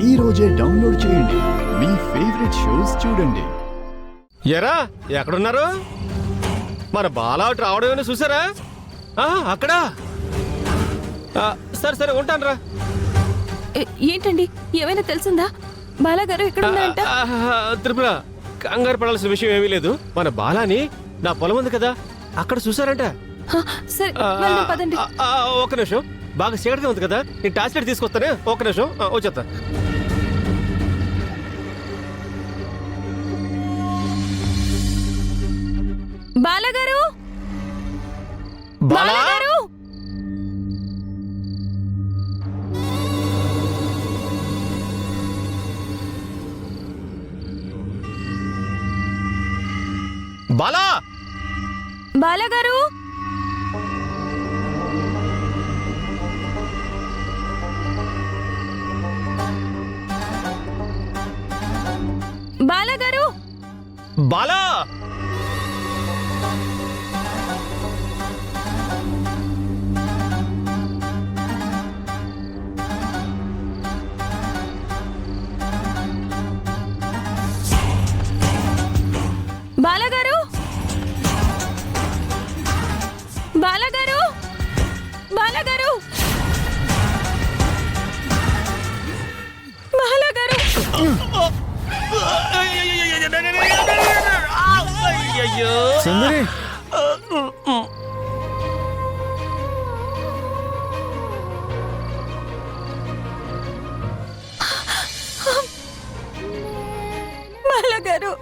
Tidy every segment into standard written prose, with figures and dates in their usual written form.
ఈ రోజే డౌన్లోడ్ చేయండి. మీ ఫేవరెట్ షోస్ చూడండి. ఎరా ఎక్కడున్నారు? మన బాలా రావడం ఏమైనా చూసారా? అక్కడ. సరే సరే ఉంటాను రా. ఏంటండి ఏమైనా తెలిసిందా? బాలాగారు ఎక్కడ ఉన్నారంట? త్రిపుర, కంగారు పడాల్సిన విషయం ఏమీ లేదు. మన బాలాని నా పొలం ఉంది కదా, అక్కడ చూసారంట. సరే వెళ్దాం పదండి. ఒక నిమిషం, బాగా చీకటిగా ఉంది కదా, నేను టార్చ్ లైట్ తీసుకొస్తానే. ఒక నిమిషం వచ్చేస్తా. బాలాగారు, బాలా బాలాగారు, బాలా బాలాగారు, బాలాగారు, బాలా బాలాగారు, బాలాగారు, బాలాగారు, బాలాగారు. సుందరి, బాలాగారు,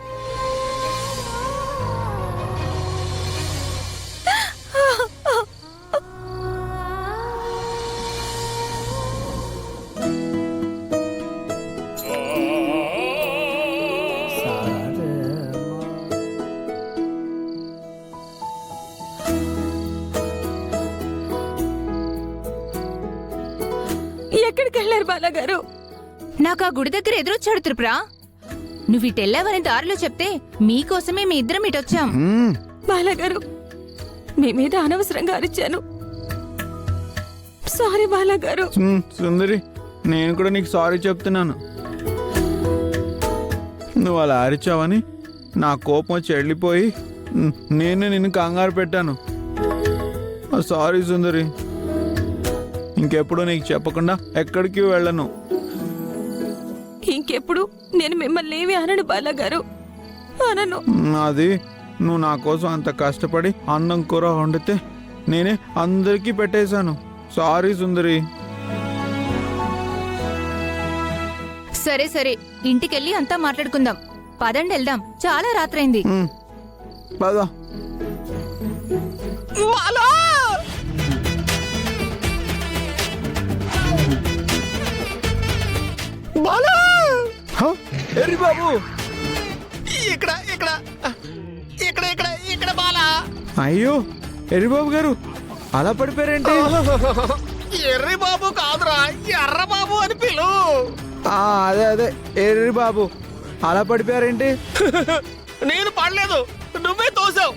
ఎక్కడికి వెళ్ళారు బాలాగారు? నాకు ఆ గుడి దగ్గర ఎదురొచ్చాడు త్రిపురా. నువ్వు ఇటెళ్ళావని దారిలో చెప్తే మీకోసమే మీ ఇద్దరం ఇటొచ్చాం. బాలాగారు, మీ మీద అనవసరంగా అరిచాను. సారీ బాలాగారు. సుందరి, నేను కూడా నీకు సారీ చెప్తున్నాను. నువ్వు అలా అరిచావని నా కోపం వచ్చి వెళ్ళిపోయి నేను నిన్ను కంగారు పెట్టాను. సారీ సుందరి, ఇంకెప్పుడు నీకు చెప్పకుండా ఎక్కడికి వెళ్ళను. ఇంకెప్పుడు నేను మిమ్మల్ని ఏమి అనను బాలాగారు, అనను. అది నువ్వు నా కోసం అంత కష్టపడి అన్నం కూర వండితే నేనే అందరికీ పెట్టేశాను. సారీ సుందరి. సరే సరే, ఇంటికెళ్ళి అంతా మాట్లాడుకుందాం. పదండి వెళ్దాం, చాలా రాత్రైంది. పద. ఎర్రి బాబు, ఇక్కడ ఇక్కడ ఇక్కడ ఇక్కడ ఇక్కడ బాలా. అయ్యో ఎర్రి బాబు గారు, అలా పడిపోయారేంటి? ఎర్రి బాబు కాదురా, ఎర్ర బాబు అని పిలు. అదే అదే ఎర్రి బాబు, అలా పడిపోయారేంటి? నేను పడలేదు, నువ్వే తోసావు.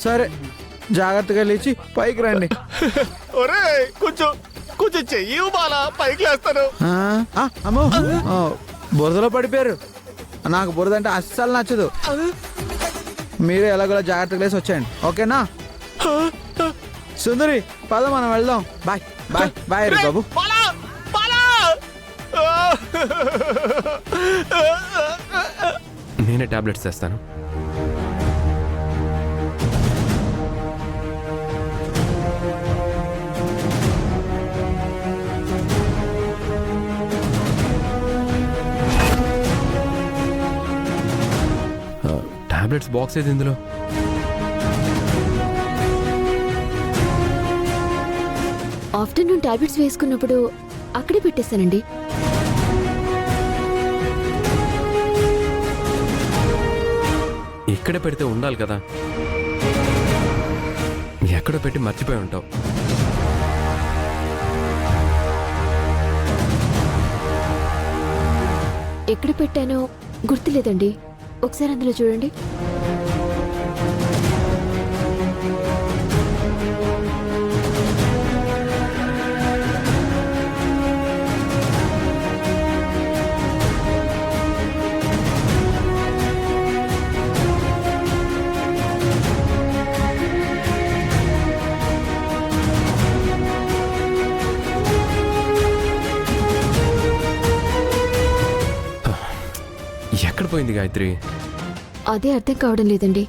సరే, జాగ్రత్తగా లేచి పైకి రండి. ఒరే కొంచెం కొంచెం చెయ్యి బాలా, పైకి లేస్తాను. అమ్మో, బురదలో పడిపోయారు. నాకు బురద అంటే అస్సలు నచ్చదు. మీరే ఎలాగోలా జాగ్రత్తగా లేసి వచ్చేయండి, ఓకేనా? సుందరి, పద మనం వెళ్దాం. బాయ్ బాయ్ బాయ్ రే బాబు. బాలా బాలా. నేనే టాబ్లెట్స్ తెస్తాను. టాబ్లెట్స్ బాక్స్ ఏది ఇందులో? ఆఫ్టర్నూన్ టాబ్లెట్స్ వేసుకున్నప్పుడు అక్కడే పెట్టేశానండి. ఇక్కడ పెడితే ఉండాలి కదా, ఎక్కడ పెట్టి మర్చిపోయి ఉంటావు. ఎక్కడ పెట్టానో గుర్తులేదండి. ఒకసారి అందులో చూడండి. ఎక్కడ పోయింది గాయత్రి? అదే అర్థం కావడం లేదండి.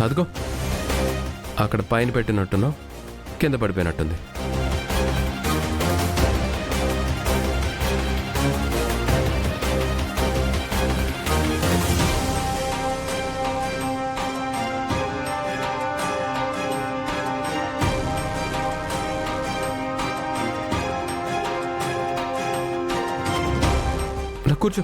అదిగో అక్కడ పైన పెట్టినట్టున్నావు, కింద పడిపోయినట్టుంది. రా, కూర్చో.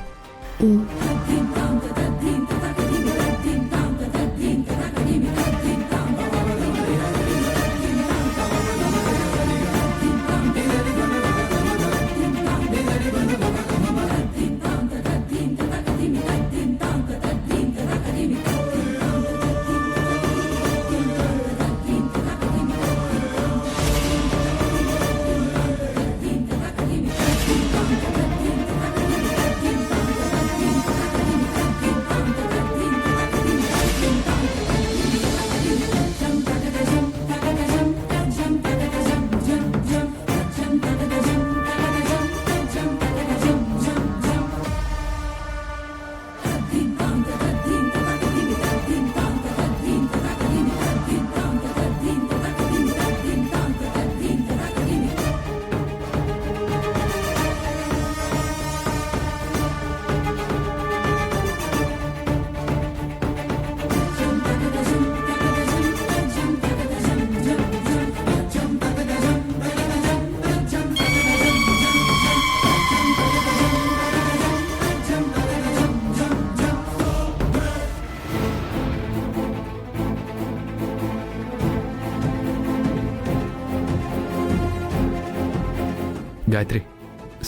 గాయత్రి,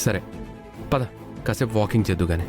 సరే పద, కాసేపు వాకింగ్ చేద్దు గానీ.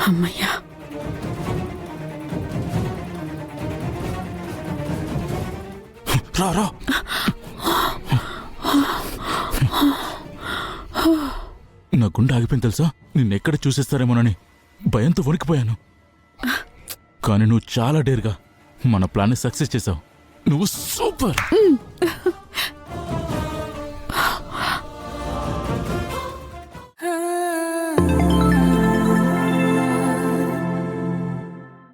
అమ్మయ్యా, రా రా. నా గుండె ఆగిపోయింది తెలుసా, నిన్నెక్కడ చూసేస్తారేమోనని భయంతో వణికిపోయాను. కానీ నువ్వు చాలా డేర్గా మన ప్లాన్ని సక్సెస్ చేసావు. నువ్వు సూపర్.